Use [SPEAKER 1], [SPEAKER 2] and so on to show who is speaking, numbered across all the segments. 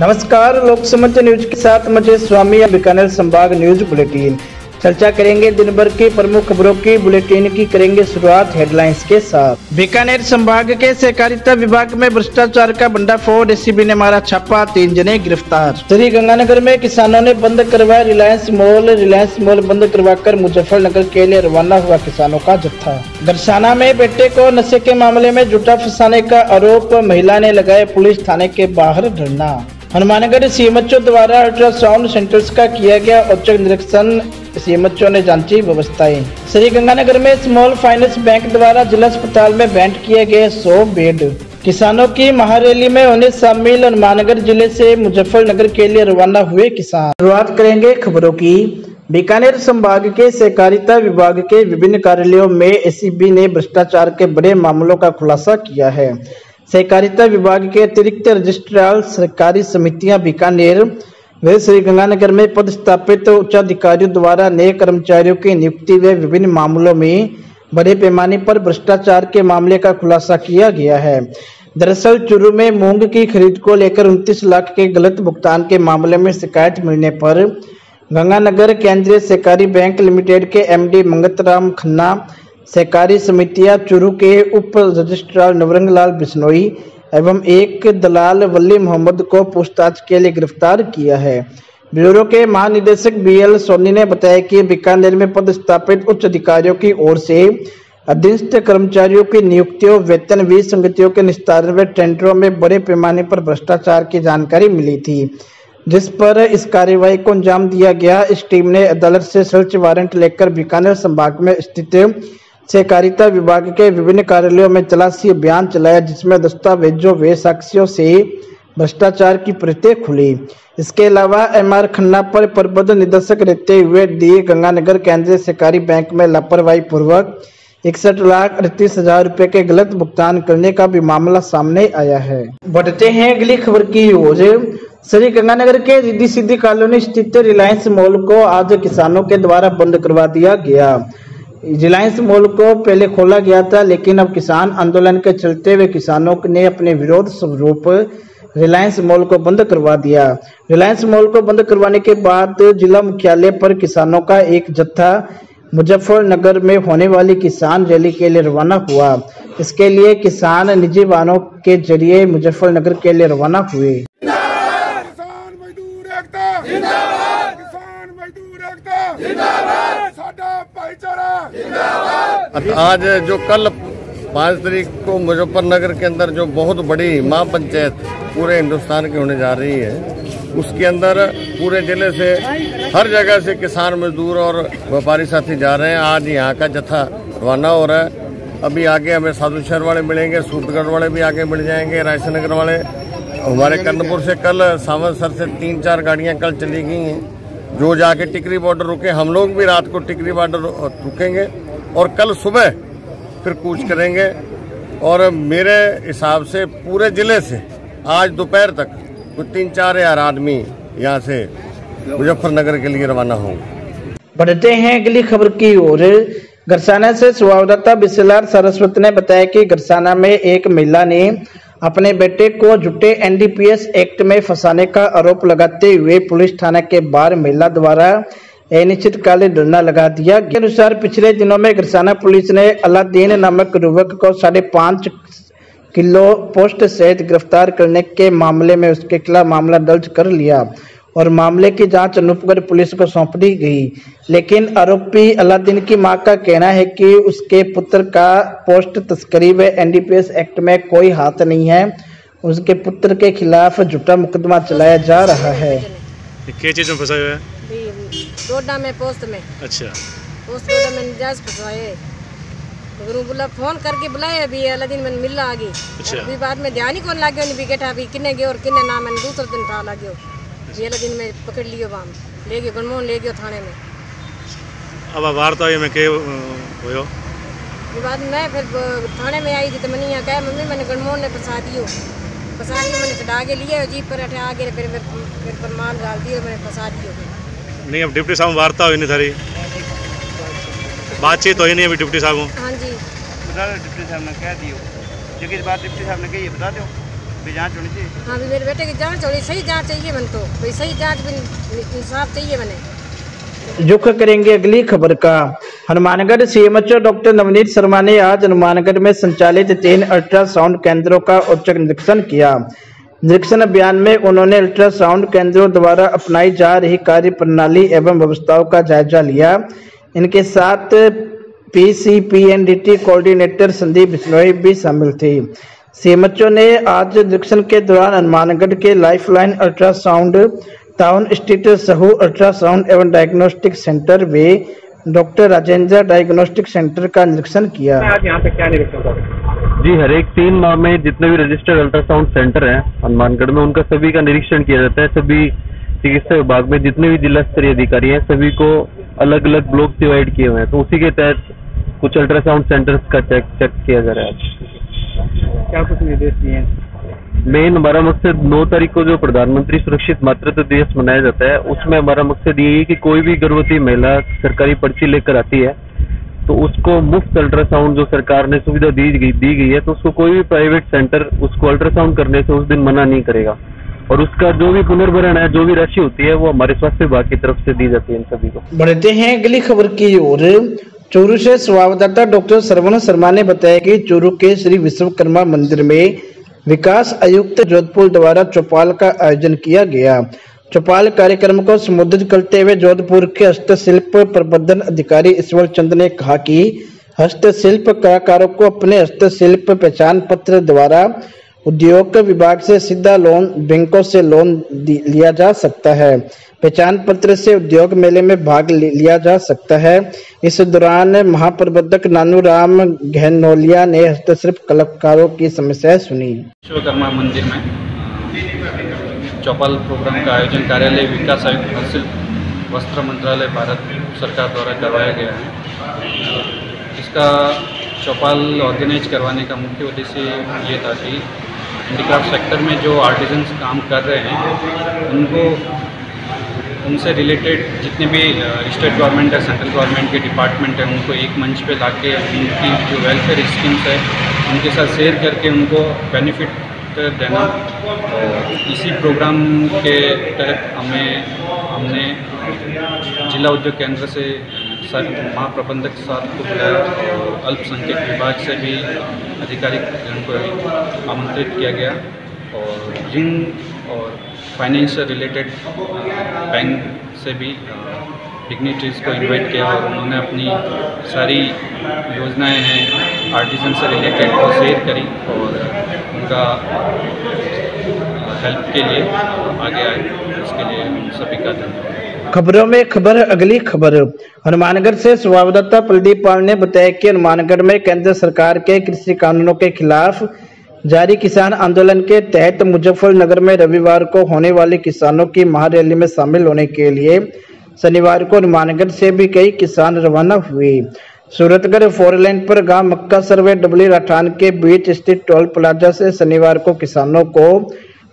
[SPEAKER 1] नमस्कार, लोक समझ न्यूज के साथ मुझे स्वामी बीकानेर संभाग न्यूज बुलेटिन। चर्चा करेंगे दिन भर की प्रमुख खबरों की। बुलेटिन की करेंगे शुरुआत हेडलाइंस के साथ। बीकानेर संभाग के सहकारिता विभाग में भ्रष्टाचार का भंडाफोड़, एसीबी ने मारा छापा, 3 जने गिरफ्तार। श्रीगंगानगर में किसानों ने बंद करवाया रिलायंस मॉल बंद करवाकर मुजफ्फरनगर के लिए रवाना हुआ किसानों का जत्था। गरसाना में बेटे को नशे के मामले में झूठा फंसाने का आरोप, महिला ने लगाए पुलिस थाने के बाहर धरना। हनुमानगढ़ सीएमएचओ द्वारा अल्ट्रासाउंड सेंटर्स का किया गया औचक निरीक्षण, सीएमएचओ ने जांची व्यवस्थाएं। श्रीगंगानगर में स्मॉल फाइनेंस बैंक द्वारा जिला अस्पताल में भेंट किए गए 100 बेड। किसानों की महारैली में होने शामिल, हनुमानगढ़ जिले से मुजफ्फरनगर के लिए रवाना हुए किसान। शुरुआत करेंगे खबरों की। बीकानेर संभाग के सहकारिता विभाग के विभिन्न कार्यालयों में एसीबी ने भ्रष्टाचार के बड़े मामलों का खुलासा किया है। सहकारिता विभाग के अतिरिक्त रजिस्ट्रार सरकारी समितियां बीकानेर व श्रीगंगानगर में पदस्थापित उच्चाधिकारियों द्वारा नए कर्मचारियों की नियुक्ति व विभिन्न मामलों में बड़े पैमाने पर भ्रष्टाचार के मामले का खुलासा किया गया है। दरअसल चूरू में मूंग की खरीद को लेकर 29 लाख के गलत भुगतान के मामले में शिकायत मिलने पर गंगानगर केंद्रीय सहकारी बैंक लिमिटेड के एमडी मंगतराम खन्ना, सहकारी समितियां चूरू के उप रजिस्ट्रार नवरंग लाल बिश्नोई एवं एक दलाल वली मोहम्मद को पूछताछ के लिए गिरफ्तार किया है। ब्यूरो के महानिदेशक बीएल सोनी ने बताया कि बीकानेर में पदस्थापित उच्च अधिकारियों की ओर से अधीनस्थ कर्मचारियों की नियुक्तियों, वेतन विसंगतियों के निस्तारण व टेंडरों में बड़े पैमाने पर भ्रष्टाचार की जानकारी मिली थी, जिस पर इस कार्रवाई को अंजाम दिया गया। इस टीम ने अदालत से सर्च वारंट लेकर बीकानेर संभाग में स्थित सहकारिता विभाग के विभिन्न कार्यालयों में तलाशी अभियान चलाया, जिसमें दस्तावेजों व साक्ष्यों से भ्रष्टाचार की परतें खुली। इसके अलावा एमआर खन्ना पर प्रबंध निदेशक रहते हुए डी गंगानगर केंद्रीय सहकारी बैंक में लापरवाही पूर्वक 61,38,000 रुपए के गलत भुगतान करने का भी मामला सामने आया है। बढ़ते हैं अगली खबर की ओर। श्रीगंगानगर के रिद्धि सिद्धि कॉलोनी स्थित रिलायंस मॉल को आज किसानों के द्वारा बंद करवा दिया गया। रिलायंस मॉल को पहले खोला गया था, लेकिन अब किसान आंदोलन के चलते हुए किसानों ने अपने विरोध स्वरूप रिलायंस मॉल को बंद करवा दिया। रिलायंस मॉल को बंद करवाने के बाद जिला मुख्यालय पर किसानों का एक जत्था मुजफ्फरनगर में होने वाली किसान रैली के लिए रवाना हुआ। इसके लिए किसान निजी वाहनों के जरिए मुजफ्फरनगर के लिए रवाना हुए।
[SPEAKER 2] आज जो कल 5 तारीख को मुजफ्फरनगर के अंदर जो बहुत बड़ी महापंचायत पूरे हिंदुस्तान की होने जा रही है, उसके अंदर पूरे जिले से हर जगह से किसान मजदूर और व्यापारी साथी जा रहे हैं। आज यहाँ का जत्था रवाना हो रहा है। अभी आगे हमें साधुशहर वाले मिलेंगे, सूरतगढ़ वाले भी आगे मिल जाएंगे, रायसनगर वाले। हमारे कर्णपुर से कल सावंतसर से 3-4 गाड़ियाँ कल चली गई हैं, जो जाके टिकरी बॉर्डर रुके। हम लोग भी रात को टिकरी बॉर्डर रुकेंगे और कल सुबह फिर कूच करेंगे। और मेरे हिसाब से पूरे जिले से आज दोपहर तक कुछ 3-4 हज़ार आदमी यहाँ से मुजफ्फरनगर के लिए रवाना होंगे।
[SPEAKER 1] बढ़ते हैं अगली खबर की ओर। गरसाना से सुवावदत्ता बिस्लार सरस्वती ने बताया कि गरसाना में एक महिला ने अपने बेटे को झूठे एनडीपीएस एक्ट में फंसाने का आरोप लगाते हुए पुलिस थाना के बाहर महिला द्वारा अनिश्चितकालीन धरना लगा दिया। के अनुसार पिछले दिनों में गरसाना पुलिस ने अलादीन नामक युवक को 5.5 किलो पोस्ट सहित गिरफ्तार करने के मामले में उसके खिलाफ मामला दर्ज कर लिया और मामले की जांच अनूपगढ़ पुलिस को सौंप दी गई। लेकिन आरोपी अलादीन की मां का कहना है कि उसके पुत्र का पोस्ट तस्करी व एनडीपीएस एक्ट में कोई हाथ नहीं है। उसके पुत्र के खिलाफ झूठा मुकदमा चलाया जा रहा है।
[SPEAKER 3] क्या चीज में फंसा हुआ है?
[SPEAKER 4] डोडा में पोस्ट में।
[SPEAKER 3] अच्छा,
[SPEAKER 4] पोस्ट में जांच फंसाए तो बोला फोन करके बुलाए। अभी अलादीन मैंने मिल आ गई।
[SPEAKER 3] अच्छा,
[SPEAKER 4] अभी बाद में ध्यान ही कौन लागे नहीं बिकेटा अभी किन्ने गए और किन्ने ना। मैंने दूसरे दिन था लागे ये दिन में पकड़ लियो, बाम ले गयो, गनमोहन ले गयो थाने में।
[SPEAKER 3] अब वार्ता में के होयो
[SPEAKER 4] बाद में फिर थाने में आई थी तो मैंने यहाँ कहा मम्मी मैंने गनमोहन ने फंसा दियो मैंने चढ़ा के लिए जीप पर हटे आगे फिर मेरे पर माल डाल दिए, मैंने फंसा दियो।
[SPEAKER 3] नहीं, अब डिप्टी साहब वार्ता हुई नहीं थारी बातचीत हुई नहीं अभी डिप्टी साहब?
[SPEAKER 4] हाँ जी,
[SPEAKER 5] बता दो डिप्टी साहब ने कह दियो, जो कि बात डिप्टी साहब ने कही है बता दो। जांच होनी चाहिए।
[SPEAKER 4] हाँ भी मेरे बेटे की जांच होनी, सही जांच चाहिए मन तो, भाई सही जांच भी इंसाफ चाहिए मैंने।
[SPEAKER 1] रुख करेंगे अगली खबर का। हनुमानगढ़ सीएमएचओ डॉक्टर नवनीत शर्मा ने आज हनुमानगढ़ में संचालित 3 अल्ट्रासाउंड केंद्रों का औचक निरीक्षण किया। निरीक्षण अभियान में उन्होंने अल्ट्रासाउंड केंद्रों द्वारा अपनाई जा रही कार्य प्रणाली एवं व्यवस्थाओं का जायजा लिया। इनके साथ पीसीपीएनडीटी कोऑर्डिनेटर संदीप बिश्नोई भी शामिल थे। सीएमएचओ ने आज निरीक्षण के दौरान हनुमानगढ़ के लाइफलाइन अल्ट्रासाउंड, टाउन स्ट्रीट सहू अल्ट्रासाउंड एवं डायग्नोस्टिक सेंटर व डॉक्टर राजेंद्र डायग्नोस्टिक सेंटर का निरीक्षण किया।
[SPEAKER 5] आज यहाँ पे क्या निरीक्षण था?
[SPEAKER 6] जी, हर एक 3 माह में जितने भी रजिस्टर्ड अल्ट्रासाउंड सेंटर हैं हनुमानगढ़ में, उनका सभी का निरीक्षण किया जाता है। सभी चिकित्सा विभाग में जितने भी जिला स्तरीय अधिकारी हैं सभी को अलग अलग ब्लॉक डिवाइड किए हुए हैं, तो उसी के तहत कुछ अल्ट्रासाउंड सेंटर्स का चेक किया जा रहा है।
[SPEAKER 5] क्या कुछ निर्देश दिए हैं?
[SPEAKER 6] मेन हमारा मकसद 9 तारीख को जो प्रधानमंत्री सुरक्षित मातृत्व दिवस मनाया जाता है, उसमें हमारा मकसद ये है कि कोई भी गर्भवती महिला सरकारी पर्ची लेकर आती है तो उसको मुफ्त अल्ट्रासाउंड जो सरकार ने सुविधा दी गई है, तो उसको कोई भी प्राइवेट सेंटर उसको अल्ट्रासाउंड करने से उस दिन मना नहीं करेगा, और उसका जो भी पुनर्भरण है, जो भी राशि होती है, वो हमारे स्वास्थ्य विभाग की तरफ से दी जाती है इन सभी को।
[SPEAKER 1] बढ़ते हैं अगली खबर की ओर। चूरू से संवाददाता डॉक्टर श्रवण शर्मा ने बताया कि चूरू के श्री विश्वकर्मा मंदिर में विकास आयुक्त जोधपुर द्वारा चौपाल का आयोजन किया गया। चौपाल कार्यक्रम को संबोधित करते हुए जोधपुर के हस्तशिल्प प्रबंधन अधिकारी ईश्वर चंद ने कहा कि हस्तशिल्प कलाकारों को अपने हस्तशिल्प पहचान पत्र द्वारा उद्योग विभाग से सीधा लोन, बैंकों से लोन लिया जा सकता है। पहचान पत्र से उद्योग मेले में भाग लिया जा सकता है। इस दौरान महाप्रबंधक नानूराम गहनोलिया ने हस्तशिल्प कलाकारों की समस्याएं सुनी।
[SPEAKER 7] विश्वकर्मा मंदिर में चौपाल प्रोग्राम का आयोजन कार्यालय विकास आयुक्त हस्तशिल्प वस्त्र मंत्रालय भारत सरकार द्वारा करवाया गया है। इसका चौपाल ऑर्गेनाइज करवाने का मुख्य उद्देश्य ये था कि हैंडीक्राफ्ट सेक्टर में जो आर्टिजन्स काम कर रहे हैं उनको, उनसे रिलेटेड जितने भी स्टेट गवर्नमेंट है, सेंट्रल गवर्नमेंट के डिपार्टमेंट है, उनको एक मंच पे लाके उनकी जो वेलफेयर स्कीम्स है उनके साथ शेयर करके उनको बेनिफिट देना। इसी प्रोग्राम के तहत हमने जिला उद्योग केंद्र से महाप्रबंधक साहब को बुलाया और अल्पसंख्यक विभाग से भी अधिकारी को आमंत्रित किया गया और रिंग और फाइनेंस से रिलेटेड बैंक से भी डिग्निटरीज को इनवाइट किया और उन्होंने अपनी सारी योजनाएं हैं आर्टिजन से रिलेटेड को शेयर करी और उनका हेल्प के लिए आगे आए। इसके लिए सभी का धन्यवाद।
[SPEAKER 1] खबरों में खबर अगली खबर। हनुमानगढ़ से संवाददाता प्रदीप पाल ने बताया कि हनुमानगढ़ में केंद्र सरकार के कृषि कानूनों के खिलाफ जारी किसान आंदोलन के तहत मुजफ्फरनगर में रविवार को होने वाली किसानों की महारैली में शामिल होने के लिए शनिवार को हनुमानगढ़ से भी कई किसान रवाना हुए। सूरतगढ़ 4 लेन पर गांव मक्का सर्वे डबली राठान के बीच स्थित टोल प्लाजा से शनिवार को किसानों को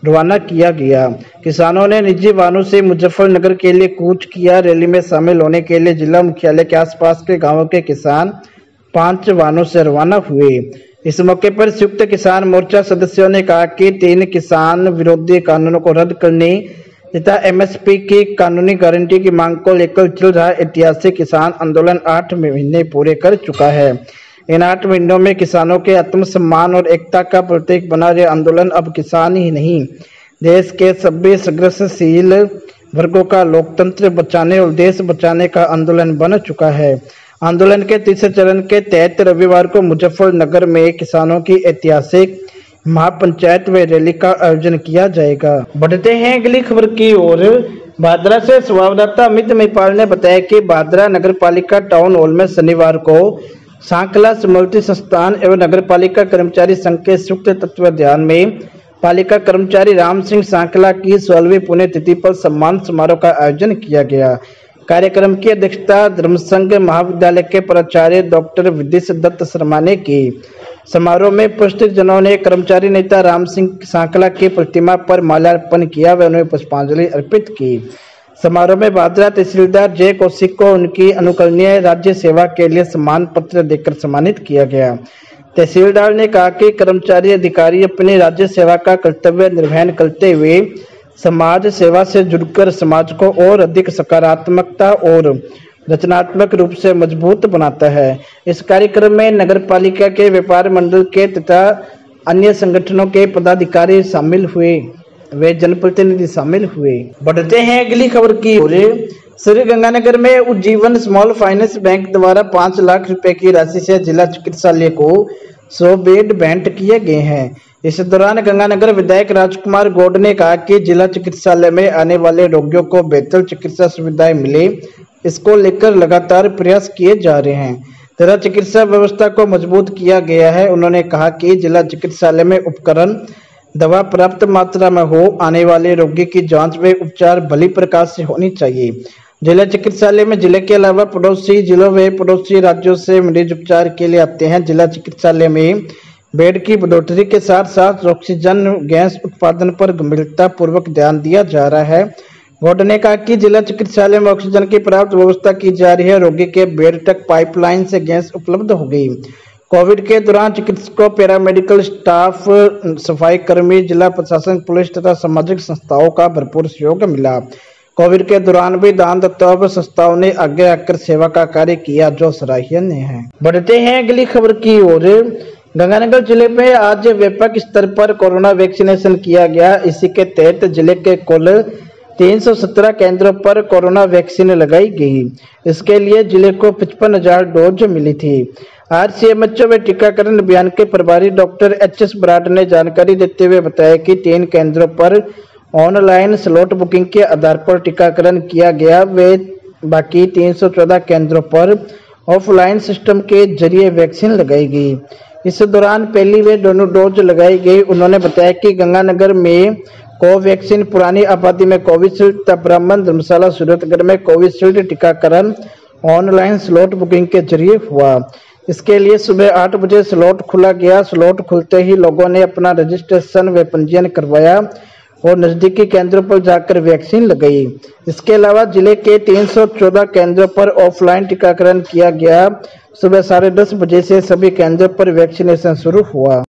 [SPEAKER 1] रवाना किया गया। किसानों ने निजी वाहनों से मुजफ्फरनगर के लिए कूच किया। रैली में शामिल होने के लिए जिला मुख्यालय के आसपास के गांवों के किसान 5 वाहनों से रवाना हुए। इस मौके पर संयुक्त किसान मोर्चा सदस्यों ने कहा कि 3 किसान विरोधी कानूनों को रद्द करने तथा एमएसपी की कानूनी गारंटी की मांग को लेकर चल रहा ऐतिहासिक किसान आंदोलन 8 महीने पूरे कर चुका है। इन 8 महीनों में किसानों के आत्मसम्मान और एकता का प्रतीक बना यह आंदोलन अब किसान ही नहीं, देश के सभी संघर्षशील वर्गों का लोकतंत्र बचाने और देश बचाने का आंदोलन बन चुका है। आंदोलन के तीसरे चरण के तहत रविवार को मुजफ्फरनगर में किसानों की ऐतिहासिक महापंचायत व रैली का आयोजन किया जाएगा। बढ़ते हैं अगली खबर की ओर। भादरा से संवाददाता अमित महिपाल ने बताया कि भादरा नगर पालिका टाउन हॉल में शनिवार को सांकला स्मृति संस्थान एवं नगर पालिका कर्मचारी संघ के संयुक्त तत्वाधान में पालिका कर्मचारी राम सिंह सांकला की 16वीं पुण्यतिथि पर सम्मान समारोह का आयोजन किया गया। कार्यक्रम की अध्यक्षता धर्मसंघ महाविद्यालय के प्राचार्य डॉक्टर विदेश दत्त शर्मा ने की। समारोह में उपस्थित जनों ने कर्मचारी नेता राम सिंह सांकला की प्रतिमा पर माल्यार्पण किया व उन्हें पुष्पांजलि अर्पित की। समारोह में भादरा तहसीलदार जय कौशिक को उनकी अनुकरणीय राज्य सेवा के लिए सम्मान पत्र देकर सम्मानित किया गया। तहसीलदार ने कहा कि कर्मचारी अधिकारी अपनी राज्य सेवा का कर्तव्य निर्वहन करते हुए समाज सेवा से जुड़कर समाज को और अधिक सकारात्मकता और रचनात्मक रूप से मजबूत बनाता है। इस कार्यक्रम में नगर पालिका के व्यापार मंडल के तथा अन्य संगठनों के पदाधिकारी शामिल हुए वे जनप्रतिनिधि शामिल हुए। बढ़ते हैं अगली खबर की ओर। श्रीगंगानगर में उज्जीवन स्मॉल फाइनेंस बैंक द्वारा 5 लाख रुपए की राशि से जिला चिकित्सालय को 100 बेड भेंट किए गए हैं। इस दौरान गंगानगर विधायक राजकुमार गौड़ ने कहा कि जिला चिकित्सालय में आने वाले रोगियों को बेहतर चिकित्सा सुविधाएं मिले, इसको लेकर लगातार प्रयास किए जा रहे हैं तथा चिकित्सा व्यवस्था को मजबूत किया गया है। उन्होंने कहा कि जिला चिकित्सालय में उपकरण दवा पर्याप्त मात्रा में हो, आने वाले रोगी की जांच व उपचार भली प्रकार से होनी चाहिए। जिला चिकित्सालय में जिले के अलावा पड़ोसी जिलों व पड़ोसी राज्यों से मरीज उपचार के लिए आते हैं। जिला चिकित्सालय में बेड की बढ़ोतरी के साथ साथ ऑक्सीजन गैस उत्पादन पर गंभीरता पूर्वक ध्यान दिया जा रहा है। गौड़ ने कहा कि जिला चिकित्सालय में ऑक्सीजन की पर्याप्त व्यवस्था की जा रही है। रोगी के बेड तक पाइपलाइन से गैस उपलब्ध हो गई। कोविड के दौरान चिकित्सकों, पैरामेडिकल स्टाफ, सफाई कर्मी, जिला प्रशासन, पुलिस तथा सामाजिक संस्थाओं का भरपूर सहयोग मिला। कोविड के दौरान भी दान दाताओं व संस्थाओं ने आगे आकर सेवा का कार्य किया जो सराहनीय है। बढ़ते हैं अगली खबर की ओर। गंगानगर जिले में आज व्यापक स्तर पर कोरोना वैक्सीनेशन किया गया। इसी के तहत जिले के कुल 317 केंद्रों पर कोरोना वैक्सीन लगाई गई। इसके लिए जिले को 55,000 डोज मिली थी। आरसीएमएचओ व टीकाकरण अभियान के प्रभारी डॉक्टर एचएस बराड़ ने जानकारी देते हुए बताया कि 3 केंद्रों पर ऑनलाइन स्लॉट बुकिंग के आधार पर टीकाकरण किया गया व बाकी 314 केंद्रों पर ऑफलाइन सिस्टम के जरिए वैक्सीन लगाई गई। इस दौरान पहली व दोनों डोज लगाई गई। उन्होंने बताया कि गंगानगर में कोवैक्सीन, पुरानी आबादी में कोविशील्ड तथा ब्राह्मण धर्मशाला सूरतगढ़ में कोविशील्ड टीकाकरण ऑनलाइन स्लॉट बुकिंग के जरिए हुआ। इसके लिए सुबह 8 बजे स्लॉट खुला गया। स्लॉट खुलते ही लोगों ने अपना रजिस्ट्रेशन व पंजीयन करवाया और नजदीकी केंद्रों पर जाकर वैक्सीन लगाई। इसके अलावा जिले के 314 केंद्रों पर ऑफलाइन टीकाकरण किया गया। सुबह 10:30 बजे से सभी केंद्रों पर वैक्सीनेशन शुरू हुआ।